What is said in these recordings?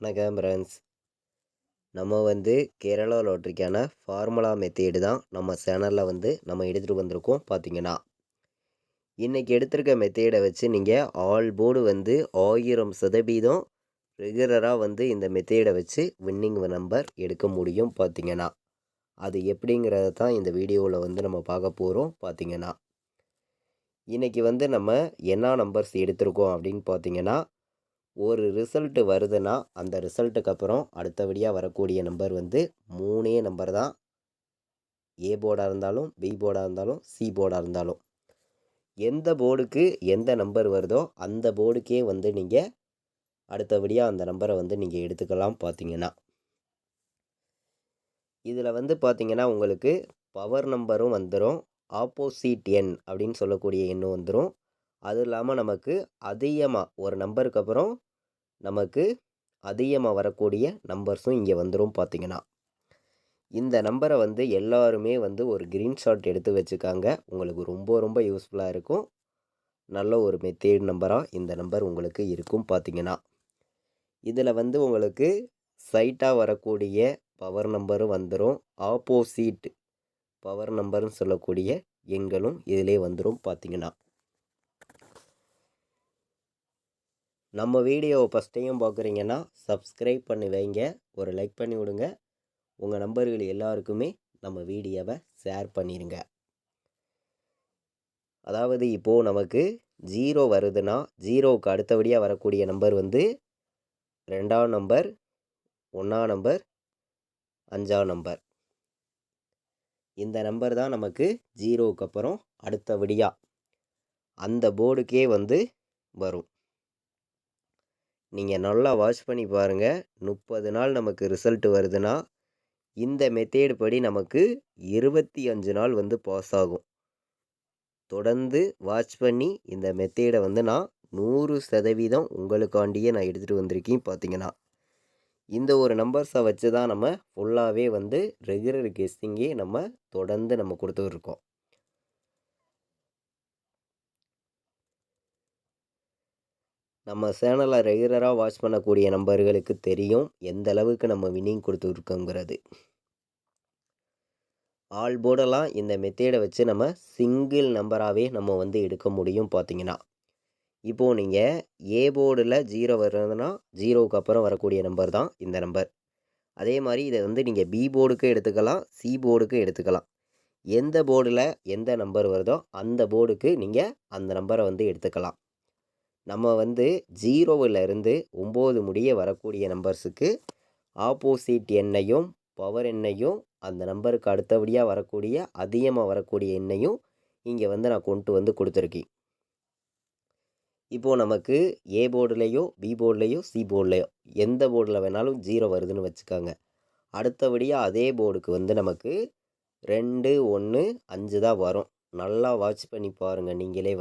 வணக்கம் ஃப்ரெண்ட்ஸ். நம்ம வந்து கேரளா லாட்ரிக்கான ஃபார்முலா மெத்தேடு தான் நம்ம சேனலில் நம்ம எடுத்துகிட்டு வந்திருக்கோம். பார்த்தீங்கன்னா இன்றைக்கி எடுத்திருக்க மெத்தேடை வச்சு நீங்கள் ஆல் போர்டு 1000% ரெகுலராக இந்த மெத்தேடை வச்சு வின்னிங் நம்பர் எடுக்க முடியும். பார்த்தீங்கன்னா அது எப்படிங்கிறத தான் இந்த வீடியோவில் நம்ம பார்க்க போகிறோம். பார்த்தீங்கன்னா இன்றைக்கி நம்ம என்ன நம்பர்ஸ் எடுத்திருக்கோம் அப்படின்னு பார்த்தீங்கன்னா, ஒரு ரிசல்ட்டு வருதுன்னா அந்த ரிசல்ட்டுக்கு அப்புறம் அடுத்தபடியாக வரக்கூடிய நம்பர் 3 நம்பர் தான். ஏ போர்டாக இருந்தாலும், பி போர்டாக இருந்தாலும், சி போர்டாக இருந்தாலும், எந்த போர்டுக்கு எந்த நம்பர் வருதோ அந்த போர்டுக்கே நீங்கள் அடுத்தபடியாக அந்த நம்பரை நீங்கள் எடுத்துக்கலாம். பார்த்தீங்கன்னா இதில் பார்த்தீங்கன்னா உங்களுக்கு பவர் நம்பரும் வந்துடும், ஆப்போசிட் எண் அப்படின்னு சொல்லக்கூடிய எண்ணும் வந்துடும். அது இல்லாமல் நமக்கு அதிகமாக ஒரு நம்பருக்கு அப்புறம் நமக்கு அதிகமாக வரக்கூடிய நம்பர்ஸும் இங்கே வந்துடும். பார்த்தீங்கன்னா இந்த நம்பரை எல்லாருமே ஒரு ஸ்க்ரீன்ஷாட் எடுத்து வச்சுக்காங்க. உங்களுக்கு ரொம்ப ரொம்ப யூஸ்ஃபுல்லாக இருக்கும். நல்ல ஒரு மெத்தேட் நம்பராக இந்த நம்பர் உங்களுக்கு இருக்கும். பார்த்தீங்கன்னா இதில் உங்களுக்கு சைட்டாக வரக்கூடிய பவர் நம்பரும் வந்துடும், ஆப்போசிட் பவர் நம்பர்னு சொல்லக்கூடிய எண்களும் இதிலே வந்துடும். பார்த்தீங்கன்னா நம்ம வீடியோவை ஃபஸ்ட் டைம் பார்க்குறீங்கன்னா சப்ஸ்கிரைப் பண்ணி வைங்க, ஒரு லைக் பண்ணி விடுங்க. உங்கள் நம்பர்கள் எல்லாருக்குமே நம்ம வீடியோவை ஷேர் பண்ணிடுங்க. அதாவது இப்போது நமக்கு 0 வருதுன்னா 0க்கு அடுத்தபடியாக வரக்கூடிய நம்பர் 2ஆம் நம்பர், 1ஆம் நம்பர், 5ஆம் நம்பர். இந்த நம்பர் தான் நமக்கு 0க்கு அப்புறம் அடுத்தபடியாக அந்த போர்டுக்கே வரும். நீங்கள் நல்லா வாட்ச் பண்ணி பாருங்கள். 30 நாள் நமக்கு ரிசல்ட் வருதுன்னா இந்த மெத்தேடு படி நமக்கு 25 நாள் பாஸ் ஆகும். தொடர்ந்து வாட்ச் பண்ணி இந்த மெத்தேடை நான் 100% உங்களுக்காண்டியே நான் எடுத்துகிட்டு வந்திருக்கேன். பார்த்தீங்கன்னா இந்த ஒரு நம்பர்ஸை வச்சு தான் நம்ம ஃபுல்லாகவே ரெகுலர் கெஸ்ஸிங்கே நம்ம தொடர்ந்து நம்ம கொடுத்துருக்கோம். நம்ம சேனலை ரெகுலராக வாட்ச் பண்ணக்கூடிய நம்பர்களுக்கு தெரியும் எந்த அளவுக்கு நம்ம வின்னிங் கொடுத்துருக்கோங்கிறது. ஆல் போர்டெல்லாம் இந்த மெத்தேடை வச்சு நம்ம சிங்கிள் நம்பராகவே நம்ம எடுக்க முடியும். பார்த்தீங்கன்னா இப்போது நீங்கள் ஏ போர்டில் 0 வர்றதுன்னா 0க்கு அப்புறம் வரக்கூடிய நம்பர் தான் இந்த நம்பர். அதே மாதிரி இதை நீங்கள் பி போர்டுக்கு எடுத்துக்கலாம், சி போர்டுக்கு எடுத்துக்கலாம். எந்த போர்டில் எந்த நம்பர் வருதோ அந்த போர்டுக்கு நீங்கள் அந்த நம்பரை எடுத்துக்கலாம். நம்ம 0விலிருந்து 9 முடிய வரக்கூடிய நம்பர்ஸுக்கு ஆப்போசிட் எண்ணையும் பவர் எண்ணையும் அந்த நம்பருக்கு அடுத்தபடியாக வரக்கூடிய அதிகமாக வரக்கூடிய எண்ணையும் இங்கே நான் கொண்டு கொடுத்துருக்கேன். இப்போது நமக்கு ஏ போர்டுலேயோ பி போர்டுலேயோ சி போர்டுலேயோ எந்த போர்டில் வேணாலும் 0 வருதுன்னு வச்சுக்காங்க. அடுத்தபடியாக அதே போர்டுக்கு நமக்கு 2, 1, 5 தான் வரும். நல்லா வாட்ச் பண்ணி பாருங்கள் நீங்களே.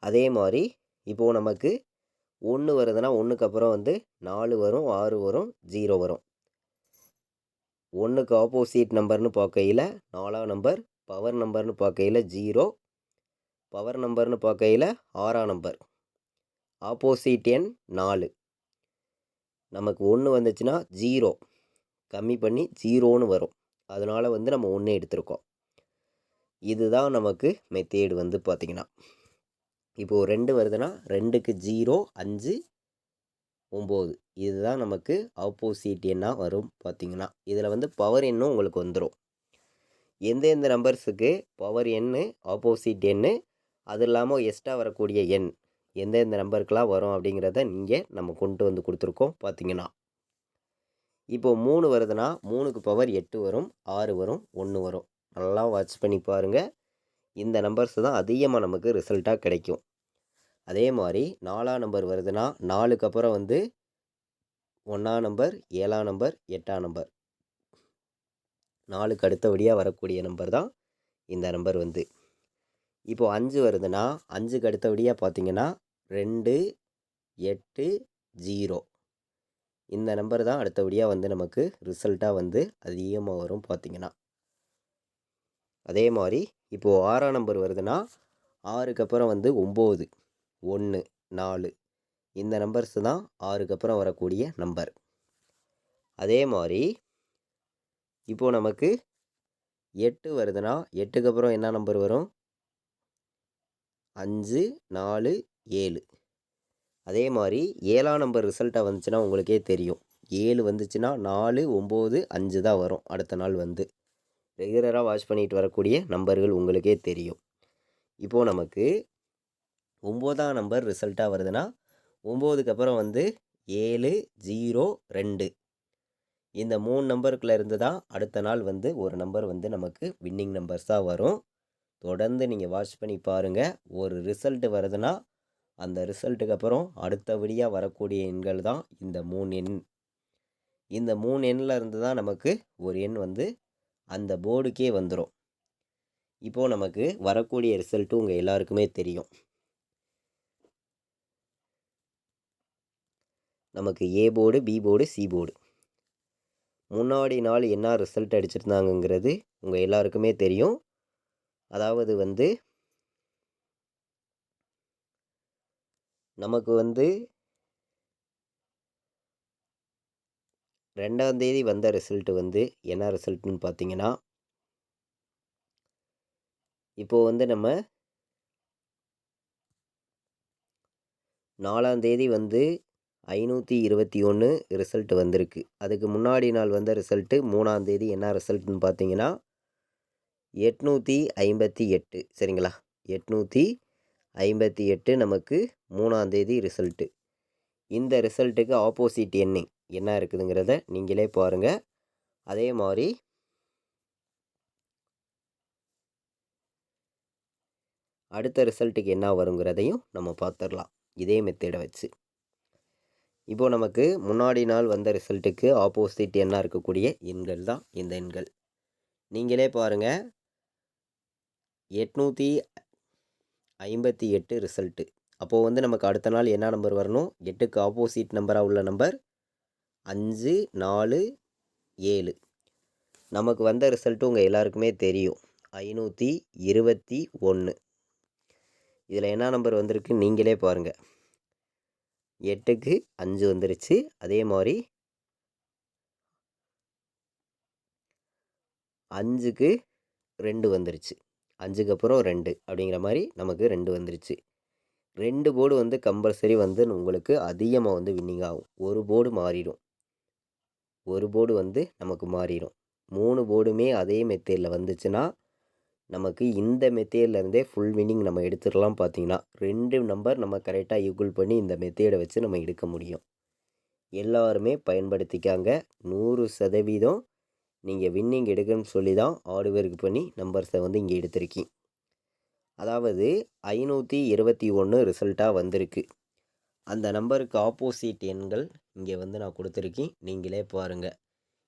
அதே மாதிரி இப்போது நமக்கு 1 வருதுன்னா 1க்கு அப்புறம் 4 வரும், 6 வரும், 0 வரும். 1க்கு ஆப்போசிட் நம்பர்னு பார்க்கையில் 4ஆம் நம்பர், பவர் நம்பர்னு பார்க்கையில் 0, பவர் நம்பர்னு பார்க்கையில் 6ஆம் நம்பர், ஆப்போசிட் எண் 4. நமக்கு 1 வந்துச்சுன்னா 0 கம்மி பண்ணி 0ன்னு வரும். அதனால் நம்ம 1 எடுத்திருக்கோம். இதுதான் நமக்கு மெத்தேடு பார்த்திங்கன்னா. இப்போது 2 வருதுன்னா 2க்கு 0, 5, 9 இதுதான் நமக்கு ஆப்போசிட் எண்ணாக வரும். பார்த்திங்கன்னா இதில் பவர் எண்ணும் உங்களுக்கு வந்துடும். எந்தெந்த நம்பர்ஸுக்கு பவர் எண்ணு, ஆப்போசிட் எண்ணு, அது இல்லாமல் எக்ஸ்ட்ரா வரக்கூடிய எண் எந்தெந்த நம்பருக்கெலாம் வரும் அப்படிங்கிறத நம்ம கொண்டு கொடுத்துருக்கோம். பார்த்திங்கன்னா இப்போது 3 வருதுன்னா 3க்கு பவர் 8 வரும், 6 வரும், 1 வரும். நல்லா வாட்ச் பண்ணி பாருங்கள். இந்த நம்பர்ஸ் தான் அதிகமாக நமக்கு ரிசல்ட்டாக கிடைக்கும். அதே மாதிரி 4ஆம் நம்பர் வருதுன்னா 4க்கு அப்புறம் 1ஆம் நம்பர், 7ஆம் நம்பர், 8ஆம் நம்பர், 4க்கு அடுத்தபடியாக வரக்கூடிய நம்பர் தான் இந்த நம்பர். இப்போது 5 வருதுன்னா 5க்கு அடுத்தபடியாக பார்த்தீங்கன்னா 2, 8, 0 இந்த நம்பர் தான் அடுத்தபடியாக நமக்கு ரிசல்ட்டாக அதிகமாக வரும். பார்த்திங்கன்னா அதே மாதிரி இப்போது 6ஆம் நம்பர் வருதுன்னா 6க்கு அப்புறம் 9, 1, 4 இந்த நம்பர்ஸ் தான் 6க்கு அப்புறம் வரக்கூடிய நம்பர். அதே மாதிரி இப்போது நமக்கு 8 வருதுன்னா 8க்கு அப்புறம் என்ன நம்பர் வரும்? 5, 4, 7. அதே மாதிரி 7ஆம் நம்பர் ரிசல்ட்டாக வந்துச்சுன்னா உங்களுக்கே தெரியும். 7 வந்துச்சுன்னா 4, 9, 5 தான் வரும். அடுத்த நாள் வந்து ரெகுலராக வாட்ச் பண்ணிட்டு வரக்கூடிய நம்பர்கள் உங்களுக்கே தெரியும். இப்போது நமக்கு 9ஆம் நம்பர் ரிசல்ட்டாக வருதுன்னா 9க்கு அப்புறம் வந்து 7, 0, 2 இந்த 3 நம்பருக்குள்ள இருந்து தான் அடுத்த நாள் வந்து ஒரு நம்பர் வந்து நமக்கு வின்னிங் நம்பர்ஸாக வரும். தொடர்ந்து நீங்கள் வாட்ச் பண்ணி பாருங்கள். ஒரு ரிசல்ட் வருதுன்னா அந்த ரிசல்ட்டுக்கு அப்புறம் அடுத்தபடியாக வரக்கூடிய எண்கள் தான் இந்த 3 எண். இந்த 3 எண்ணில் இருந்து தான் நமக்கு ஒரு எண் வந்து அந்த போர்டுக்கே வந்துடும். இப்போது நமக்கு வரக்கூடிய ரிசல்ட்டு உங்கள் எல்லாருக்குமே தெரியும். நமக்கு A board, B board, C board. முன்னாடி நாள் என்ன ரிசல்ட் அடிச்சிருந்தாங்கங்கிறது உங்கள் எல்லாருக்குமே தெரியும். அதாவது வந்து நமக்கு வந்து 2ஆம் தேதி வந்த ரிசல்ட்டு வந்து என்ன ரிசல்ட்டுன்னு பார்த்தீங்கன்னா, இப்போது வந்து நம்ம 4ஆம் தேதி வந்து 521 ரிசல்ட் வந்திருக்கு. அதுக்கு முன்னாடி நாள் வந்த ரிசல்ட்டு 3ஆம் தேதி என்ன ரிசல்ட்டுன்னு பார்த்தீங்கன்னா 858 சரிங்களா? 858 நமக்கு 3ஆம் தேதி ரிசல்ட்டு. இந்த ரிசல்ட்டுக்கு ஆப்போசிட் எண் என்ன இருக்குதுங்கிறத நீங்களே பாருங்கள். அதே மாதிரி அடுத்த ரிசல்ட்டுக்கு என்ன வருங்கிறதையும் நம்ம பார்த்துடலாம் இதே மெத்தேடை வச்சு. இப்போது நமக்கு முன்னாடி நாள் வந்த ரிசல்ட்டுக்கு ஆப்போசிட் எண்ணாக இருக்கக்கூடிய எண்கள் தான் இந்த எண்கள். நீங்களே பாருங்கள். 858 ரிசல்ட்டு. அப்போது வந்து நமக்கு அடுத்த நாள் என்ன நம்பர் வரணும்? 8க்கு ஆப்போசிட் நம்பராக உள்ள நம்பர் 5, 4, 7. நமக்கு வந்த ரிசல்ட்டு உங்கள் எல்லாருக்குமே தெரியும். 521. இதில் என்ன நம்பர் வந்திருக்கு நீங்களே பாருங்கள். 8க்கு 5 வந்துருச்சு. அதே மாதிரி 5க்கு 2 வந்துருச்சு. 5க்கு அப்புறம் 2 அப்படிங்கிற மாதிரி நமக்கு 2 வந்துருச்சு. 2 போர்டு வந்து கம்பல்சரி வந்து உங்களுக்கு அதிகமாக வந்து வின்னிங் ஆகும். ஒரு போர்டு மாறிடும். ஒரு போர்டு வந்து நமக்கு மாறிடும். 3 போர்டுமே அதே மெத்தேடில் வந்துச்சுன்னா நமக்கு இந்த மெத்தேட்லேருந்தே ஃபுல் வின்னிங் நம்ம எடுத்துடலாம். பார்த்தீங்கன்னா 2 நம்பர் நம்ம கரெக்டாக ஈக்குவல் பண்ணி இந்த மெத்தேடை வச்சு நம்ம எடுக்க முடியும். எல்லாருமே பயன்படுத்திக்காங்க. 100% நீங்கள் வின்னிங் எடுக்கணும்னு சொல்லி தான் ஹார்ட் ஒர்க் பண்ணி நம்பர்ஸை வந்து இங்கே எடுத்திருக்கீங்க. அதாவது 521 ரிசல்ட்டாக வந்திருக்கு. அந்த நம்பருக்கு ஆப்போசிட் எண்கள் இங்கே வந்து நான் கொடுத்துருக்கேன். நீங்களே பாருங்கள்.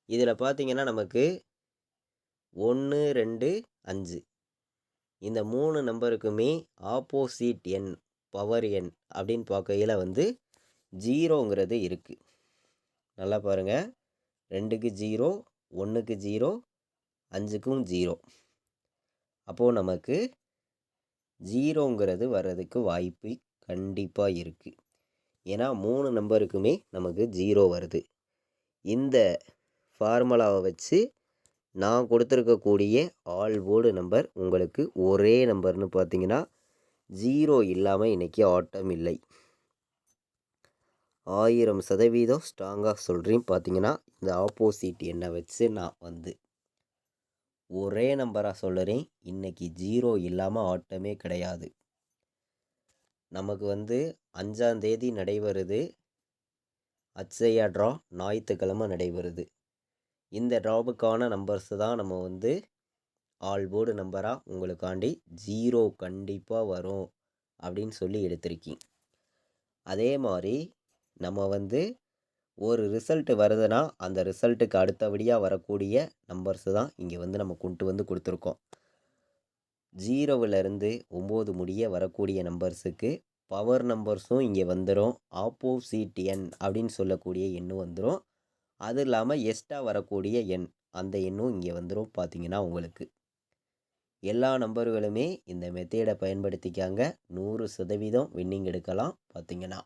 இதில் பார்த்தீங்கன்னா நமக்கு 1, 2, 5 இந்த 3 நம்பருக்குமே ஆப்போசிட் எண் பவர் எண் அப்படின்னு பார்க்கையில் வந்து 0ங்கிறது இருக்குது. நல்லா பாருங்கள். 2க்கு 0, 1க்கு 0, 5க்கும் 0. அப்போது நமக்கு 0ங்கிறது வர்றதுக்கு வாய்ப்பு கண்டிப்பாக இருக்குது. ஏன்னா 3 நம்பருக்குமே நமக்கு 0 வருது. இந்த ஃபார்முலாவை வச்சு நான் கொடுத்துருக்கக்கூடிய ஆல் போர்டு நம்பர் உங்களுக்கு ஒரே நம்பர்னு பார்த்தீங்கன்னா 0 இல்லாமல் இன்றைக்கி ஆட்டம் இல்லை. 1000% ஸ்ட்ராங்காக சொல்கிறேன். பார்த்தீங்கன்னா இந்த ஆப்போசிட் எண்ணை வச்சு நான் வந்து ஒரே நம்பராக சொல்லுறேன். இன்றைக்கி 0 இல்லாமல் ஆட்டமே கிடையாது. நமக்கு வந்து 5ஆம் தேதி நடைபெறுது. அட்சயா ட்ரா ஞாயிற்றுக்கிழமை நடைபெறுது. இந்த ட்ராவுக்கான நம்பர்ஸ் தான் நம்ம வந்து ஆல் போர்டு நம்பராக உங்களுக்காண்டி 0 கண்டிப்பாக வரும் அப்படின்னு சொல்லி எடுத்திருக்கேன். அதே மாதிரி நம்ம வந்து ஒரு ரிசல்ட்டு வருதுன்னா அந்த ரிசல்ட்டுக்கு அடுத்தபடியாக வரக்கூடிய நம்பர்ஸு தான் இங்கே வந்து நம்ம கொண்டு வந்து கொடுத்துருக்கோம். 0விலேருந்து 9 முடிய வரக்கூடிய நம்பர்ஸுக்கு பவர் நம்பர்ஸும் இங்கே வந்துடும். ஆப்போசிட் எண் அப்படின்னு சொல்லக்கூடிய எண்ணும் வந்துடும். அது இல்லாமல் எக்ஸ்ட்ரா வரக்கூடிய எண் அந்த எண்ணும் இங்கே வந்துடும். பார்த்தீங்கன்னா உங்களுக்கு எல்லா நம்பர்களுமே இந்த மெத்தேடை பயன்படுத்திக்காங்க. 100% வின்னிங் எடுக்கலாம். பார்த்தீங்கன்னா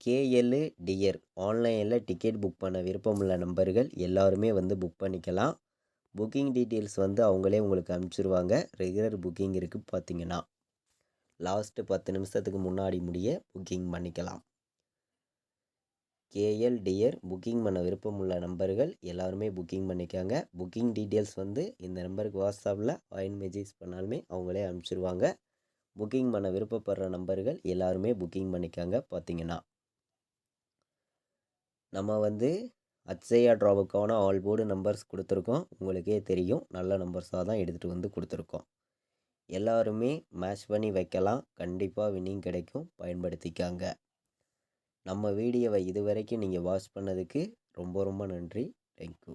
கேஎல் டியர் ஆன்லைனில் டிக்கெட் புக் பண்ண விருப்பமுள்ள நண்பர்கள் எல்லாருமே வந்து புக் பண்ணிக்கலாம். புக்கிங் டீட்டெயில்ஸ் வந்து அவங்களே உங்களுக்கு அனுப்பிச்சிருவாங்க. ரெகுலர் புக்கிங் இருக்குது பார்த்தீங்கன்னா லாஸ்ட்டு 10 நிமிஷத்துக்கு முன்னாடி முடிய புக்கிங் பண்ணிக்கலாம். கேஎல் டியர் புக்கிங் பண்ண விருப்பமுள்ள நம்பர்கள் எல்லாருமே புக்கிங் பண்ணிக்காங்க. புக்கிங் டீட்டெயில்ஸ் வந்து இந்த நம்பருக்கு வாட்ஸ்அப்பில் வாய்ஸ் மெசேஜ் பண்ணாலுமே அவங்களே அனுப்பிச்சிருவாங்க. புக்கிங் பண்ண விருப்பப்படுற நம்பர்கள் எல்லாருமே புக்கிங் பண்ணிக்காங்க. பார்த்தீங்கன்னா நம்ம வந்து அட்சயா ட்ராவுக்கான ஆல் போர்டு நம்பர்ஸ் கொடுத்துருக்கோம். உங்களுக்கே தெரியும், நல்ல நம்பர்ஸாக தான் எடுத்துகிட்டு வந்து கொடுத்துருக்கோம். எல்லாருமே மேட்ச் பண்ணி வைக்கலாம். கண்டிப்பாக வின்னிங் கிடைக்கும். பயன்படுத்திக்காங்க. நம்ம வீடியோவை இதுவரைக்கும் நீங்கள் வாட்ச் பண்ணதுக்கு ரொம்ப ரொம்ப நன்றி. தேங்க்யூ.